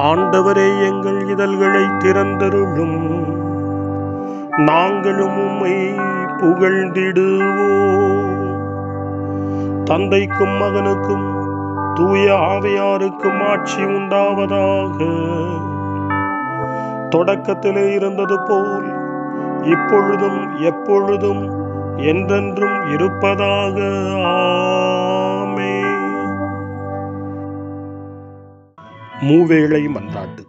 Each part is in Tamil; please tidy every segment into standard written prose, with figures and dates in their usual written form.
ஆண்டவரே, எங்கள் இதழ்களை திறந்தருளும், நாங்களும் உம்மை புகழ்ந்திடுவோம். தந்தைக்கும் மகனுக்கும் தூய ஆவியாருக்கும் ஆட்சி உண்டாவதாக. தொடக்கத்திலே இருந்தது போல் இப்பொழுதும் எப்பொழுதும் என்றென்றும் இருப்பதாக. ஆமென். மூவேளை மன்றாட்டு.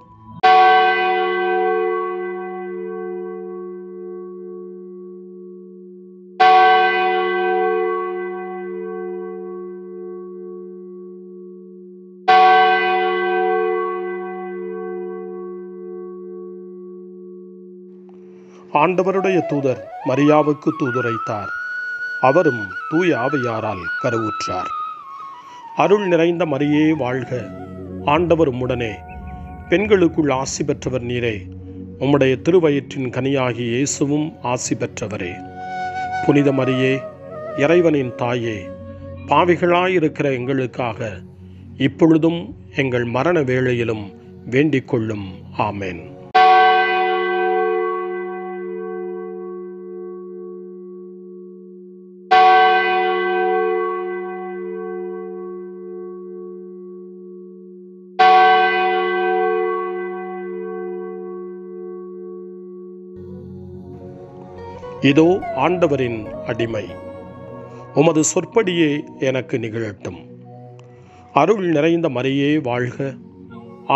ஆண்டவருடைய தூதர் மரியாவுக்கு தூதுரைத்தார். அவரும் தூய ஆவியாரால் கருவுற்றார். அருள் நிறைந்த மரியே வாழ்க, ஆண்டவர் உம்முடனே, பெண்களுக்குள் ஆசி பெற்றவர் நீரே. உம்முடைய திருவயிற்றின் கனியாகி இயேசுவும் ஆசி பெற்றவரே. புனித மரியே, இறைவனின் தாயே, பாவிகளாயிருக்கிற எங்களுக்காக இப்பொழுதும் எங்கள் மரண வேளையிலும் வேண்டிக் கொள்ளும். ஆமென். இதோ ஆண்டவரின் அடிமை, உமது சொற்படியே எனக்கு நிகழட்டும். அருள் நிறைந்த மரியே வாழ்க,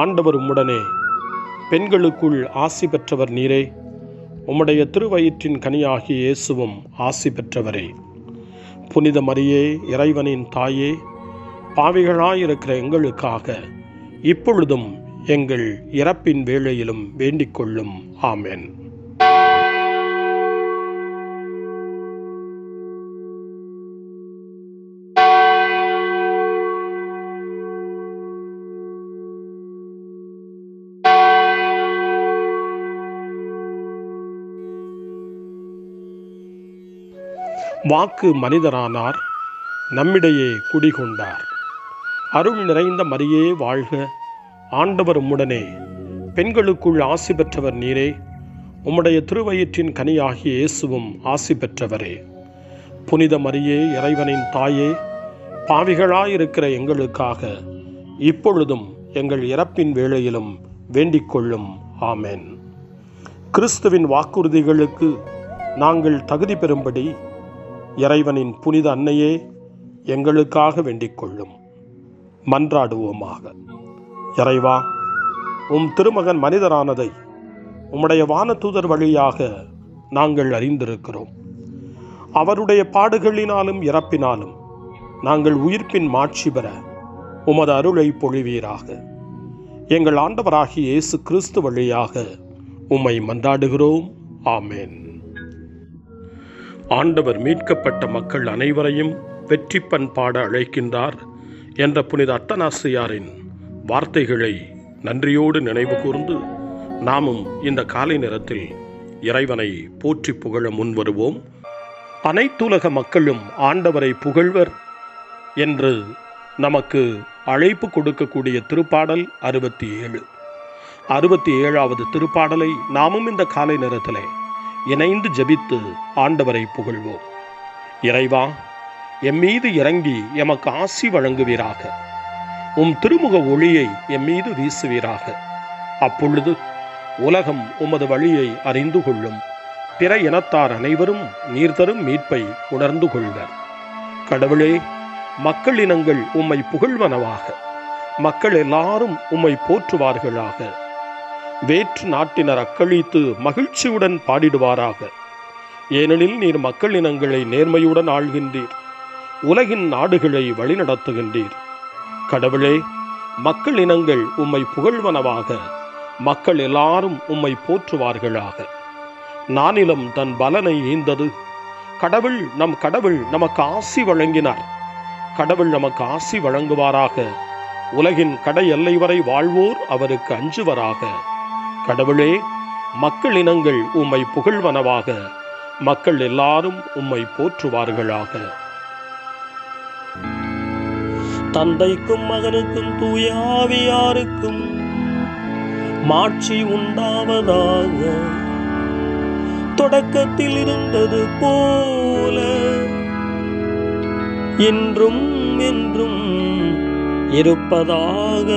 ஆண்டவர் உம்முடனே, பெண்களுக்குள் ஆசி பெற்றவர் நீரே. உம்முடைய திருவயிற்றின் கனியாகிய இயேசுவும் ஆசி பெற்றவரே. புனித மரியே, இறைவனின் தாயே, பாவிகளாயிருக்கிற எங்களுக்காக இப்பொழுதும் எங்கள் இறப்பின் வேளையிலும் வேண்டிக் கொள்ளும். ஆமென். வாக்கு மனிதரானார், நம்மிடையே குடிகொண்டார். அருள் நிறைந்த மரியே வாழ்க, ஆண்டவர் உம்முடனே, பெண்களுக்குள் ஆசி பெற்றவர் நீரே. உம்முடைய திருவயிற்றின் கனியாகிய இயேசுவும் ஆசி பெற்றவரே. புனித மரியே, இறைவனின் தாயே, பாவிகளாயிருக்கிற எங்களுக்காக இப்பொழுதும் எங்கள் இறப்பின் வேளையிலும் வேண்டிக் கொள்ளும். ஆமென். கிறிஸ்துவின் வாக்குறுதிகளுக்கு நாங்கள் தகுதி பெறும்படி இறைவனின் புனித அன்னையே, எங்களுக்காக வேண்டிக் கொள்ளும். மன்றாடுவோமாக. இறைவா, உம் திருமகன் மனிதரானதை உம்முடைய வானதூதர் வழியாக நாங்கள் அறிந்திருக்கிறோம். அவருடைய பாடுகளினாலும் இறப்பினாலும் நாங்கள் உயிர்ப்பின் மாட்சி பெற உமது அருளை பொழிவீராக. எங்கள் ஆண்டவராகிய இயேசு கிறிஸ்து வழியாக உம்மை மன்றாடுகிறோம். ஆமென். ஆண்டவர் மீட்கப்பட்ட மக்கள் அனைவரையும் வெற்றி பண்பாட அழைக்கின்றார் என்ற புனித அத்தனாசியாரின் வார்த்தைகளை நன்றியோடு நினைவு கூர்ந்து நாமும் இந்த காலை நேரத்தில் இறைவனை போற்றி புகழ முன்வருவோம். அனைத்துலக மக்களும் ஆண்டவரை புகழ்வர் என்று நமக்கு அழைப்பு கொடுக்கக்கூடிய திருப்பாடல் 67. 67வது திருப்பாடலை நாமும் இந்த காலை நேரத்திலே இணைந்து ஜெபித்து ஆண்டவரை புகழ்வோம். இறைவா, எம்மீது இறங்கி எமக்கு ஆசி வழங்குவீராக. உம் திருமுக ஒளியை எம்மீது வீசுவீராக. அப்பொழுது உலகம் உமது வழியை அறிந்து கொள்ளும். பிற இனத்தார் அனைவரும் நீர் தரும் மீட்பை உணர்ந்து கொள்வர். கடவுளே, மக்கள் இனங்கள் உம்மை புகழ்வனவாக. மக்கள் எல்லாரும் உம்மை போற்றுவார்களாக. வேற்று நாட்டினர் அக்களித்து மகிழ்ச்சியுடன் பாடிடுவாராக. ஏனெனில் நீர் மக்கள் இனங்களை நேர்மையுடன் ஆள்கின்றீர், உலகின் நாடுகளை வழிநடத்துகின்றீர். கடவுளே, மக்கள் இனங்கள் உம்மை புகழ்வனவாக. மக்கள் எல்லாரும் உம்மை போற்றுவார்களாக. நானிலம் தன் பலனை ஈந்தது. கடவுள் நமக்கு ஆசி வழங்கினார். கடவுள் நமக்கு ஆசி வழங்குவாராக. உலகின் கடை எல்லை வரை வாழ்வோர் அவருக்கு அஞ்சுவராக. கடவுளே, மக்கள் இனங்கள் உம்மை புகழ்வனவாக. மக்கள் எல்லாரும் உம்மை போற்றுவார்களாக. தந்தைக்கும் மகனுக்கும் தூய ஆவியாருக்கும் மாட்சி உண்டாவதாக. தொடக்கத்தில் இருந்தது போல என்றும் என்றும் இருப்பதாக.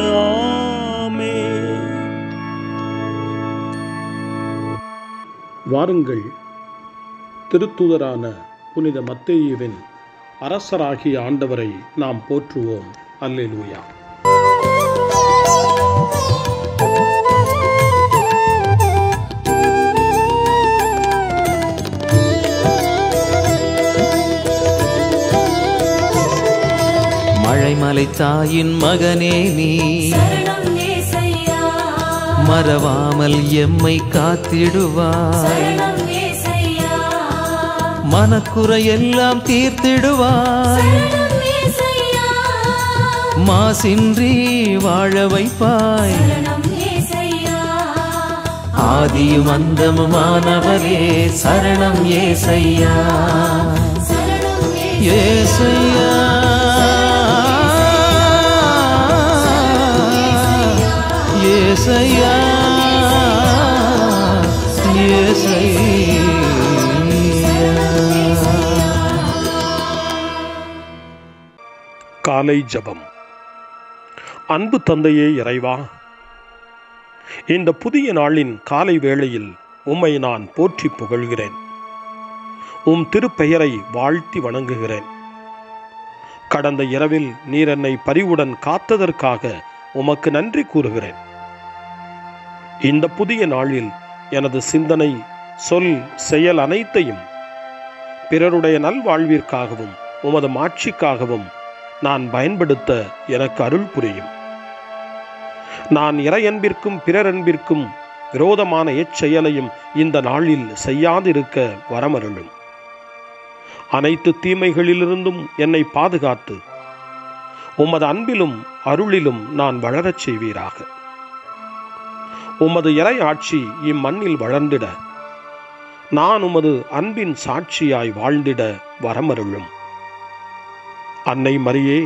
ஆமென். வாருங்கள், திருத்தூதரான புனித மத்தேயுவின் அரசராகிய ஆண்டவரை நாம் போற்றுவோம். அல்லேலூயா. மழைமலை தாயின் மகனே நீ மறவாமல் எம்மை காத்திடுவாய். மனக்குறையெல்லாம் தீர்த்திடுவாய். மாசின்றி வாழ வைப்பாய். ஆதியும் அந்தமுமானவரே சரணம் ஏசையா. ஏசையா ஏசையா ஏசையா. காலை ஜெபம். அன்பு தந்தையே இறைவா, இந்த புதிய நாளின் காலை வேளையில் உம்மை நான் போற்றி புகழ்கிறேன். உம் திருப்பெயரை வாழ்த்தி வணங்குகிறேன். கடந்த இரவில் நீர் என்னை பரிவுடன் காத்ததற்காக உமக்கு நன்றி கூறுகிறேன். இந்த புதிய நாளில் எனது சிந்தனை, சொல், செயல் அனைத்தையும் பிறருடைய நல்வாழ்விற்காகவும் உமது மாட்சிக்காகவும் நான் பயன்படுத்த எனக்கு அருள் புரியும். நான் இறையன்பிற்கும் பிறரன்பிற்கும் விரோதமான எச்செயலையும் இந்த நாளில் செய்யாதிருக்க வரமருளும். அனைத்து தீமைகளிலிருந்தும் என்னை பாதுகாத்து உமது அன்பிலும் அருளிலும் நான் வளரச் செய்வீராக. உமது இறை ஆட்சி இம்மண்ணில் வளர்ந்திட நான் உமது அன்பின் சாட்சியாய் வாழ்ந்திட வரமருளும். அன்னை மரியே,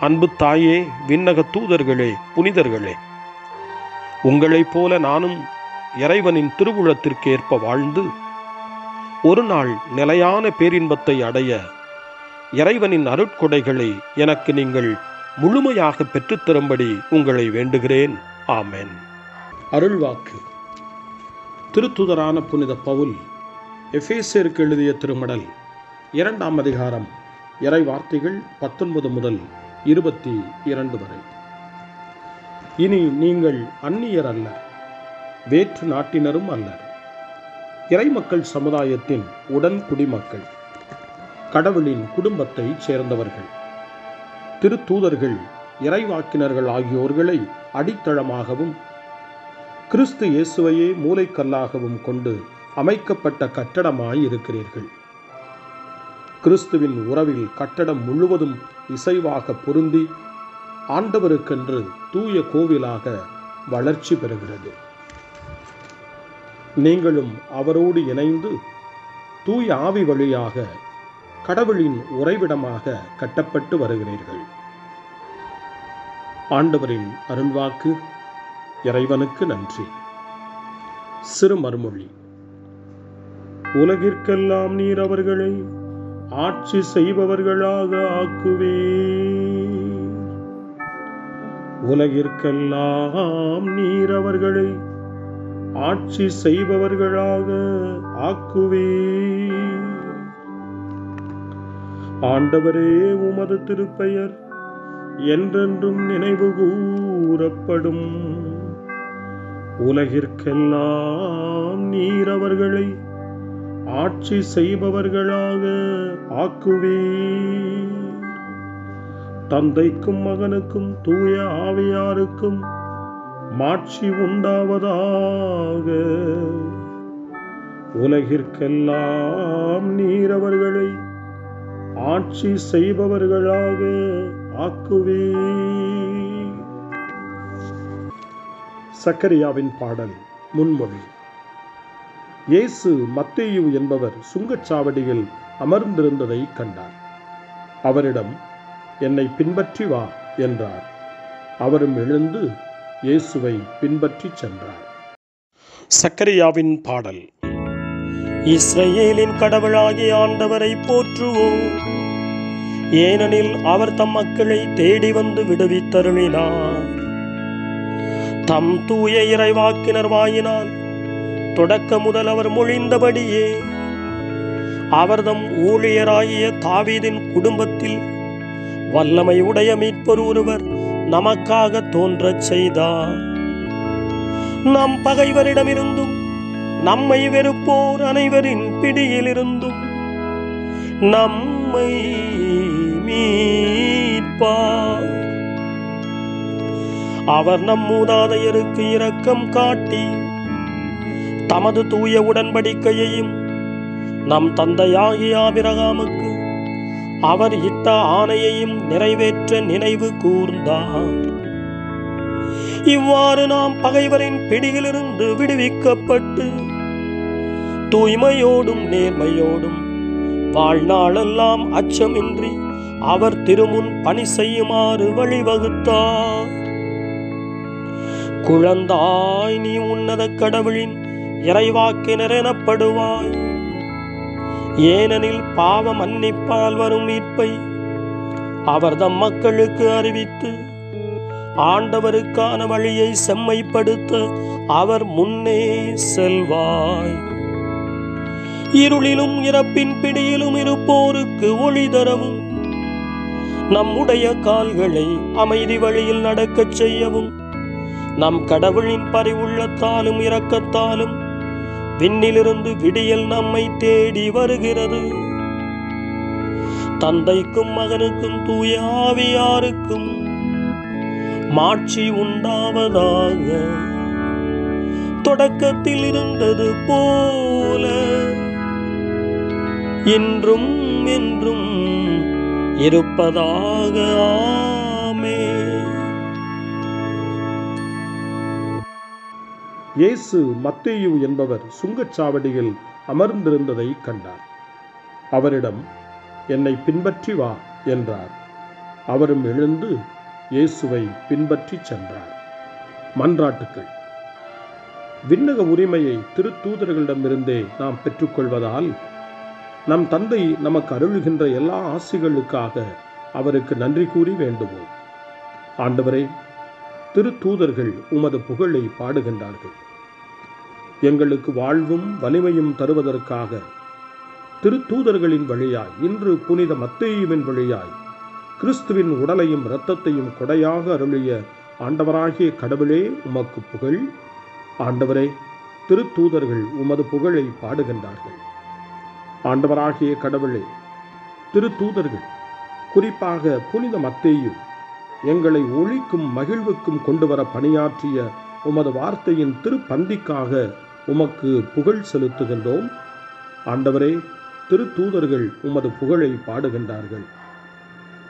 அன்பு தாயே, விண்ணக தூதர்களே, புனிதர்களே, உங்களைப் போல நானும் இறைவனின் திருவுளத்திற்கு ஏற்ப வாழ்ந்து ஒரு நாள் நிலையான பேரின்பத்தை அடைய இறைவனின் அருட்கொடைகளை எனக்கு நீங்கள் முழுமையாக பெற்றுத்தரும்படி உங்களை வேண்டுகிறேன். ஆமென். அருள்வாக்கு. திருத்துதரான புனித பவுல் எபேசியருக்கு எழுதிய திருமடல் 2ஆம் அதிகாரம் இறை வார்த்தைகள் 19 முதல் 22 வரை. இனி நீங்கள் அந்நியர் அல்ல, வேற்று நாட்டினரும் அல்லர், இறைமக்கள் சமுதாயத்தின் உடன் குடிமக்கள், கடவுளின் குடும்பத்தை சேர்ந்தவர்கள், திருத்தூதர்கள், இறைவாக்கினர்கள் ஆகியோர்களை அடித்தளமாகவும் கிறிஸ்து இயேசுவையே மூலைக்கல்லாகவும் கொண்டு அமைக்கப்பட்ட கட்டடமாய் இருக்கிறீர்கள். கிறிஸ்துவின் உறவில் கட்டடம் முழுவதும் இசைவாக பொருந்தி ஆண்டவருக்கென்று தூய கோவிலாக வளர்ச்சி பெறுகிறது. நீங்களும் அவரோடு இணைந்து தூய ஆவி வழியாக கடவுளின் உறைவிடமாக கட்டப்பட்டு வருகிறீர்கள். ஆண்டவரின் அருள்வாக்கு. இறைவனுக்கு நன்றி. சிறு மறுமொழி. உலகிற்கெல்லாம் நீர் அவர்களை ஆட்சி செய்பவர்களாக ஆக்குவீர். உலகிற்கெல்லாம் நீர் அவர்களை ஆட்சி செய்பவர்களாக ஆக்குவீர். ஆண்டவரே, உமது திருப்பெயர் என்றென்றும் நினைவு கூறப்படும். உலகிற்கெல்லாம் நீர் அவர்களை ஆட்சி செய்பவர்களாக ஆக்குவீர். தந்தைக்கும் மகனுக்கும் தூய ஆவியாருக்கும் மாட்சி உண்டாவதாக. உலகிற்கெல்லாம் நீர் அவர்களை ஆட்சி செய்பவர்களாக ஆக்குவீர். சக்கரியாவின் பாடல் முன்மொழி. இயேசு மத்தேயு என்பவர் சுங்கச்சாவடியில் அமர்ந்திருந்ததை கண்டார். அவரிடம், என்னை பின்பற்றி வா என்றார். அவரும் எழுந்து இயேசுவை பின்பற்றி சென்றார். சக்கரியாவின் பாடல். இஸ்ரவேலின் கடவுளாகிய ஆண்டவரை போற்றுவோம், ஏனெனில் அவர் தம் மக்களை தேடி வந்து விடுவித்தருளினார். தம் தூய இறைவாக்கினர் வாயினால் தொடக்க முதல் அவர் மொழிந்தபடியே அவர்தம் ஊழியராகிய தாவீதின் குடும்பத்தில் வல்லமை உடைய மீட்பர் ஒருவர் நமக்காக தோன்றச் செய்தார். நம் பகைவரிடமிருந்தும் நம்மை வெறுப்போர் அனைவரின் பிடியிலிருந்தும் நம்மை மீட்பார். அவர் நம் மூதாதையருக்கு இரக்கம் காட்டி தமது தூய உடன்படிக்கையையும் நம் தந்தையாகிய ஆபிரகாமுக்கு அவர் இட்ட ஆணையையும் நிறைவேற்ற நினைவு கூர்ந்தார். இவ்வாறு நாம் பகைவரின் பிடியிலிருந்து விடுவிக்கப்பட்டு தூய்மையோடும் நேர்மையோடும் வாழ்நாளெல்லாம் அச்சமின்றி அவர் திருமுன் பணி செய்யுமாறு வழிவகுத்தார். குழந்தாய், நீ உன்னத கடவுளின் இறைவாக்கினர் எனப்படுவாய், ஏனெனில் பாவ மன்னிப்பால் வரும் மீட்பை அவர் தம் மக்களுக்கு அறிவித்து ஆண்டவருக்கான வழியை செம்மைப்படுத்த அவர் முன்னே செல்வாய். இருளிலும் இறப்பின் பிடியிலும் இருப்போருக்கு ஒளி தரவும் நம்முடைய கால்களை அமைதி வழியில் நடக்கச் செய்யவும் நம் கடவுளின் பரிவுள்ளத்தாலும் இரக்கத்தாலும் விண்ணிலிருந்து விடியல் நம்மை தேடி வருகிறது. தந்தைக்கும் மகனுக்கும் தூய ஆவியாருக்கும் மாட்சி உண்டாவதாக, தொடக்கத்தில் இருந்தது போல இன்றும் என்றும் இருப்பதாக. ஆமென். இயேசு மத்தேயு என்பவர் சுங்கச்சாவடியில் அமர்ந்திருந்ததை கண்டார். அவரிடம், என்னை பின்பற்றி வா என்றார். அவரும் எழுந்து இயேசுவை பின்பற்றி சென்றார். மன்றாட்டுக்கள். விண்ணக உரிமையை திருத்தூதர்களிடமிருந்தே நாம் பெற்றுக்கொள்வதால் நம் தந்தை நமக்கு அருள்கின்ற எல்லா ஆசிகளுக்காக அவருக்கு நன்றி கூறி வேண்டுவோம். ஆண்டவரே, திருத்தூதர்கள் உமது புகழை பாடுகின்றார்கள். எங்களுக்கு வாழ்வும் வலிமையும் தருவதற்காக திருத்தூதர்களின் வழியாய் இன்று புனித மத்தேயுவின் வழியாய் கிறிஸ்துவின் உடலையும் இரத்தத்தையும் கொடையாக அருளிய ஆண்டவராகிய கடவுளே உமக்கு புகழ். ஆண்டவரே, திருத்தூதர்கள் உமது புகழை பாடுகின்றார்கள். ஆண்டவராகிய கடவுளே, திருத்தூதர்கள், குறிப்பாக புனித மத்தேயு, எங்களை ஒளிக்கும் மகிழ்வுக்கும் கொண்டு வர பணியாற்றிய உமது வார்த்தையின் திருப்பந்திக்காக உமக்கு புகழ் செலுத்துகின்றோம். ஆண்டவரே, திருத்தூதர்கள் உமது புகழை பாடுகின்றார்கள்.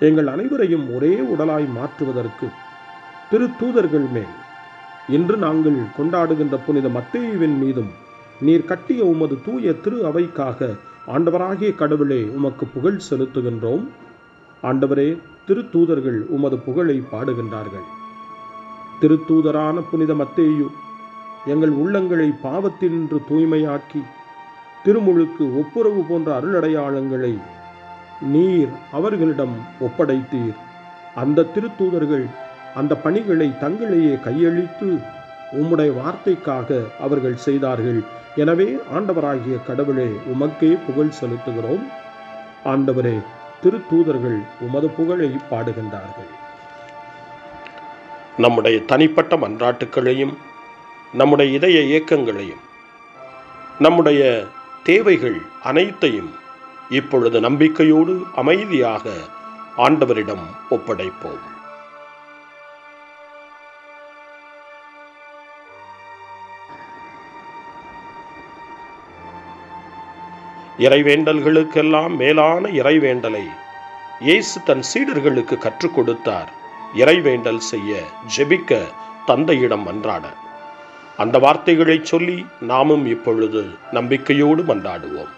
எங்கள் அனைவரையும் ஒரே உடலாய் மாற்றுவதற்கு திருத்தூதர்கள் மேல் இன்று நாங்கள் கொண்டாடுகின்ற புனித மத்தேயுவின் மீதும் நீர் கட்டிய உமது தூய திரு அவைக்காக ஆண்டவராகிய கடவுளே உமக்கு புகழ் செலுத்துகின்றோம். ஆண்டவரே, திருத்தூதர்கள் உமது புகழை பாடுகின்றார்கள். திருத்தூதரான புனித மத்தேயு எங்கள் உள்ளங்களை பாவத்தினின்று தூய்மையாக்கி திருமுழுக்கு, ஒப்புரவு போன்ற அருளடையாளங்களை நீர் அவர்களிடம் ஒப்படைத்தீர். அந்த திருத்தூதர்கள் அந்த பணிகளை தங்களையே கையளித்து உம்முடைய வார்த்தைக்காக அவர்கள் செய்தார்கள். எனவே ஆண்டவராகிய கடவுளே உமக்கே புகழ் செலுத்துகிறோம். ஆண்டவரே, திருத்தூதர்கள் உமது புகழை பாடுகின்றார்கள். நம்முடைய தனிப்பட்ட மன்றாட்டுக்களையும் நம்முடைய இதய இயக்கங்களையும் நம்முடைய தேவைகள் அனைத்தையும் இப்பொழுது நம்பிக்கையோடு அமைதியாக ஆண்டவரிடம் ஒப்படைப்போம். இறைவேண்டல்களுக்கெல்லாம் மேலான இறைவேண்டலை இயேசு தன் சீடர்களுக்கு கற்றுக் கொடுத்தார். இறைவேண்டல் செய்ய, ஜெபிக்க, தந்தையிடம் மன்றாட. அந்த வார்த்தைகளை சொல்லி நாமும் இப்பொழுது நம்பிக்கையோடு மன்றாடுவோம்.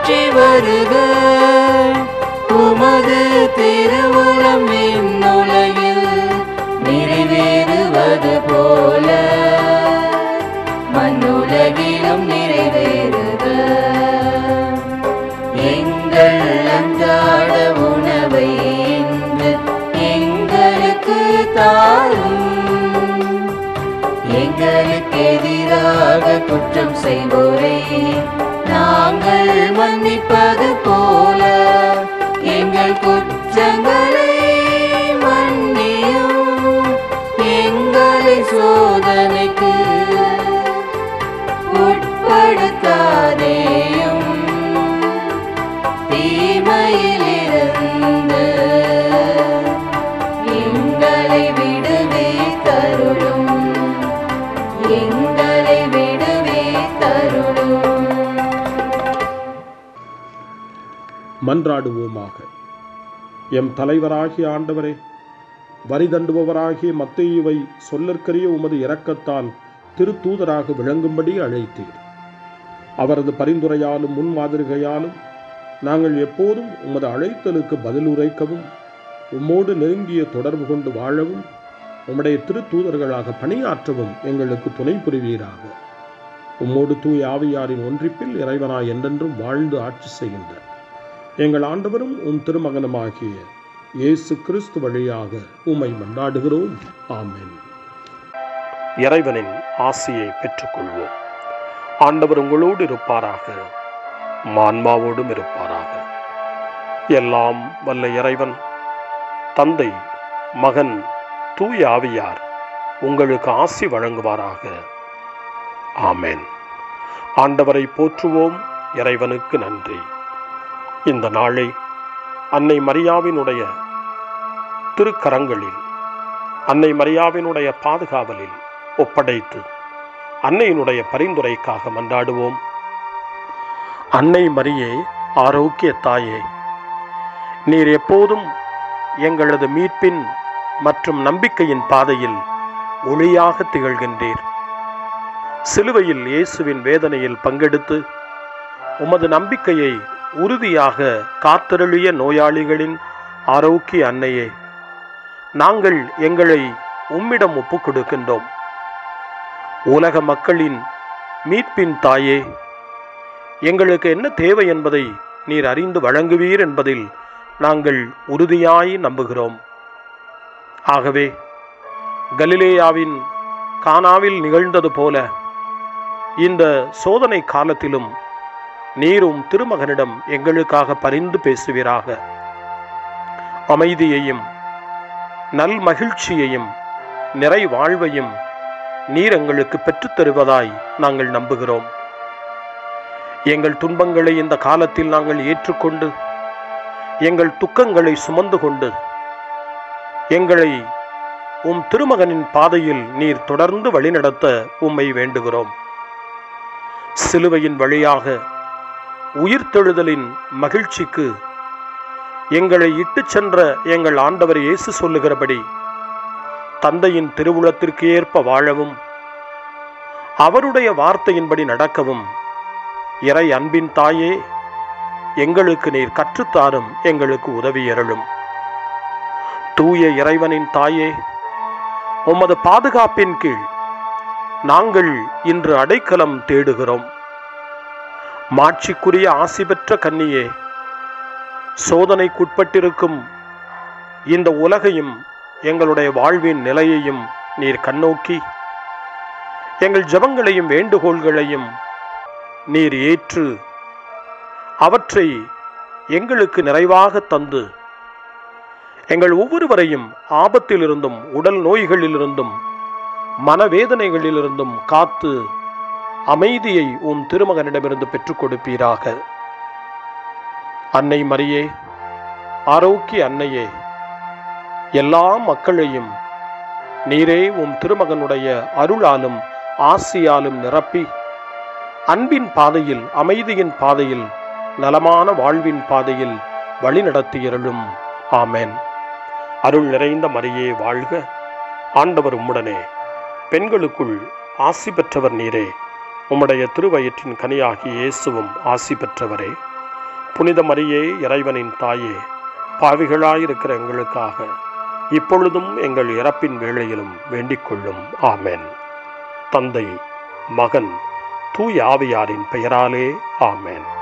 ஆட்சி வருக, உமது திருவுளம் விண்ணுலகில் நிறைவேறுவது போல மண்ணுலகிலும் நிறைவேறுக. எங்கள் அன்றாட உணவை இன்று எங்களுக்கு தாரும், எங்களுக்கு எதிராக குற்றம் செய்வோரை நாங்கள் மன்னிப்பது போல எங்கள் குற்றங்களை மன்னியும், எங்களை சோதனைக்கு உட்படுத்தாதேயும், தீமையிலிருந்து எங்களை விடுவித்தருளும், எங்களை விடுவித்தருளும். மன்றாடுவோமாக. எம் தலைவராகிய ஆண்டவரே, வரி தண்டுபவராகிய மத்தேயுவை சொல்லற்கரிய உமது இரக்கத்தால் திருத்தூதராக விளங்கும்படி அழைத்தீர். அவரது பரிந்துரையாலும் முன்மாதிரிகையாலும் நாங்கள் எப்போதும் உமது அழைத்தலுக்கு பதிலுரைக்கவும் உம்மோடு நெருங்கிய தொடர்பு கொண்டு வாழவும் உம்முடைய திருத்தூதர்களாக பணியாற்றவும் எங்களுக்கு துணை புரிவீராக. உம்மோடு தூய ஆவியாரின் ஒன்றிப்பில் இறைவனாய் என்றென்றும் வாழ்ந்து ஆட்சி செய்கின்ற எங்கள் ஆண்டவரும் உம் திருமகனுமாகிய இயேசு கிறிஸ்து வழியாக உம்மை மன்றாடுகிறோம். ஆமென். இறைவனின் ஆசியை பெற்றுக்கொள்வோம். ஆண்டவர் உங்களோடு இருப்பாராக, ஆன்மாவோடும் இருப்பாராக. எல்லாம் வல்ல இறைவன் தந்தை, மகன், தூய ஆவியார் உங்களுக்கு ஆசி வழங்குவாராக. ஆமென். ஆண்டவரை போற்றுவோம். இறைவனுக்கு நன்றி. இந்த நாளை அன்னை மரியாவினுடைய திருக்கரங்களில், அன்னை மரியாவினுடைய பாதுகாவலில் ஒப்படைத்து அன்னையினுடைய பரிந்துரைக்காக மன்றாடுவோம். அன்னை மரியே, ஆரோக்கிய தாயே, நீர் எப்போதும் எங்களது மீட்பின் மற்றும் நம்பிக்கையின் பாதையில் ஒளியாக திகழ்கின்றீர். சிலுவையில் இயேசுவின் வேதனையில் பங்கெடுத்து உமது நம்பிக்கையை உறுதியாக காத்தருளிய நோயாளிகளின் ஆரோக்கிய அன்னையே, நாங்கள் எங்களை உம்மிடம் ஒப்புக் கொடுக்கின்றோம். உலக மக்களின் மீட்பின் தாயே, எங்களுக்கு என்ன தேவை என்பதை நீர் அறிந்து வழங்குவீர் என்பதில் நாங்கள் உறுதியாய் நம்புகிறோம். ஆகவே கலிலேயாவின் கானாவில் நிகழ்ந்தது போல இந்த சோதனை காலத்திலும் நீரும் திருமகனிடம் எங்களுக்காக பரிந்து பேசுவீராக. அமைதியையும் நல் மகிழ்ச்சியையும் நிறை வாழ்வையும் நீர் எங்களுக்கு பெற்றுத்தருவதாய் நாங்கள் நம்புகிறோம். எங்கள் துன்பங்களை இந்த காலத்தில் நாங்கள் ஏற்றுக்கொண்டு எங்கள் துக்கங்களை சுமந்து கொண்டு எங்களை உம் திருமகனின் பாதையில் நீர் தொடர்ந்து வழிநடத்த உம்மை வேண்டுகிறோம். சிலுவையின் வழியாக உயிர்த்தெழுதலின் மகிழ்ச்சிக்கு எங்களை இட்டுச் சென்ற எங்கள் ஆண்டவர் இயேசு சொல்லுகிறபடி தந்தையின் திருவுளத்திற்கு ஏற்ப வாழவும் அவருடைய வார்த்தையின்படி நடக்கவும் இறை அன்பின் தாயே, எங்களுக்கு நீர் கற்றுத்தாரும், எங்களுக்கு உதவியருளும். தூய இறைவனின் தாயே, உமது பாதுகாப்பின் கீழ் நாங்கள் இன்று அடைக்கலம் தேடுகிறோம். மாட்சிக்குரிய ஆசி பெற்ற கன்னியே, சோதனைக்குட்பட்டிருக்கும் இந்த உலகையும் எங்களுடைய வாழ்வின் நிலையையும் நீர் கண்ணோக்கி எங்கள் ஜெபங்களையும் வேண்டுகோள்களையும் நீர் ஏற்று அவற்றை எங்களுக்கு நிறைவாக தந்து எங்கள் ஒவ்வொருவரையும் ஆபத்திலிருந்தும் உடல் நோய்களிலிருந்தும் மனவேதனைகளிலிருந்தும் காத்து அமைதியை உம் திருமகனிடமிருந்து பெற்றுக் கொடுப்பீராக. அன்னை மரியே, ஆரோக்கிய அன்னையே, எல்லா மக்களையும் நீரே உம் திருமகனுடைய அருளாலும் ஆசியாலும் நிரப்பி அன்பின் பாதையில், அமைதியின் பாதையில், நலமான வாழ்வின் பாதையில் வழிநடத்தியருளும். ஆமென். அருள் நிறைந்த மரியே வாழ்க, ஆண்டவர் உம்முடனே, பெண்களுக்குள் ஆசி பெற்றவர் நீரே, உம்முடைய திருவயிற்றின் கனியாகிய இயேசுவும் ஆசி பெற்றவரே. புனித மரியே, இறைவனின் தாயே, பாவிகளாயிருக்கிற எங்களுக்காக இப்பொழுதும் எங்கள் இறப்பின் வேளையிலும் வேண்டிக் கொள்ளும். ஆமென். தந்தை, மகன், தூய ஆவியாரின் பெயராலே ஆமென்.